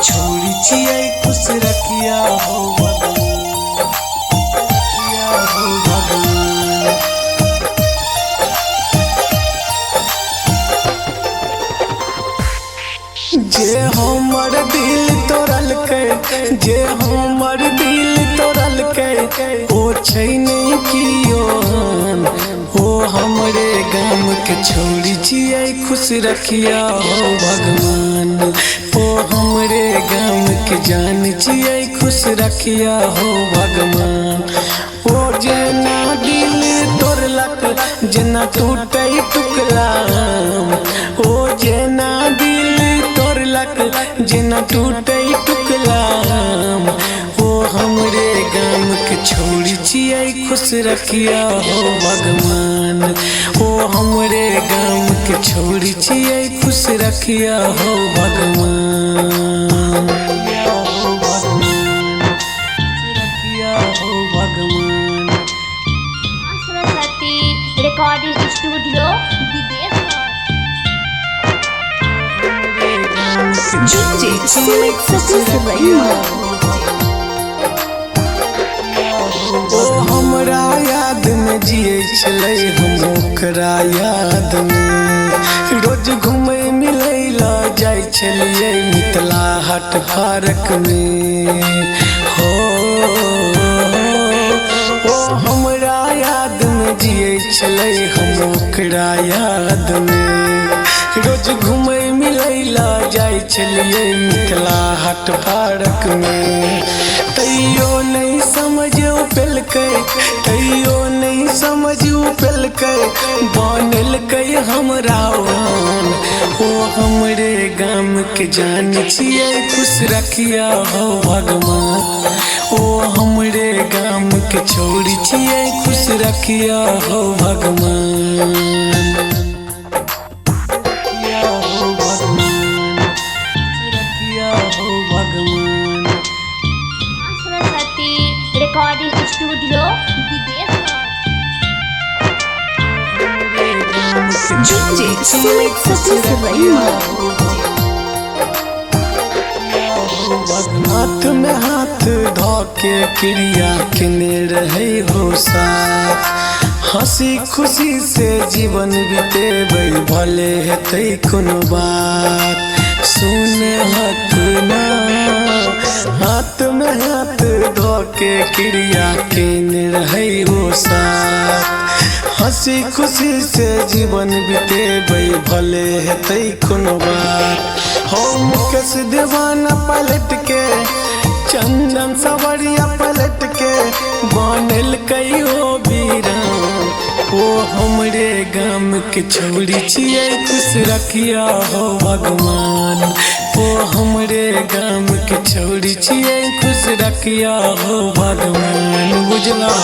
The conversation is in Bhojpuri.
छोड़ी छियै खुश रखिया हो भगवान, हो भगवान। जे हमर दिल तोड़लकै, जे हमर दिल तोड़लकै, ओ छै नहीं कियो ओ हमरे गाम के छोड़ी छियै खुश रखिया हो भगवान। ओ हमरे गाम के जान छियै खुश रखिया हो भगवान। ओ जेना दिल तोड़लक जेना टूटै टुकड़ा, ओ जेना दिल तोड़लक जेना टूटै टुकड़ा, ओ हमरे गाम के छोड़ी छियै खुश रखिया हो भगवान। ओ हमरे गाम के छोड़ी छियै खुश रखिया हो भगवान, हो भगवान, रखिया हो भगवान। सरस्वती रिकॉर्डिंग स्टूडियो विदेश। DJ Sumit Satish Raiya। ओ हमरा याद में जिए छलै, हम ओकरा याद में रोज घूमे मिलै ला जाय छलियै मिथिला हाट पार्क में। हो ओ हमरा याद में जिए छलै, हम ओकरा याद में रोज घूमे मिलै ला जाय छलियै मिथिला हाट पार्क में। तैयो नहीं समझ पेलकै, तैयो नहीं समझ पेलकै, बनलकै हमरा वान। ओ हमरे गाम के जान छियै खुश रखिया हो भगवान। ओ हमरे गाम के छोड़ी छियै खुश रखिया हो भगवान, हो भगवान, रखिया हो भगवान। सरस्वती रिकॉर्डिंग स्टूडियो विदेश। DJ Sumit Satish Raiya। हाथ में हाथ धोके क्रिया किने रहे हो साथ, हंसी खुशी से जीवन बितेबै भले हेतै कोनो बात। सुन हक ना हाथ में हाथ धोके क्रिया किने रहे हो साथ, हंसी खुशी से जीवन बितेबै भले हेतै कोनो बात। हो मुकेश दीवाना पलट के, चंदन सवरिया पलट के, बनलकै हो वीरान। ओ हमरे गाम के छोड़ी छियै खुश रखिया हो भगवान। ओ हमरे गाम के छोड़ी छियै खुश रखिया हो भगवान, बुझला।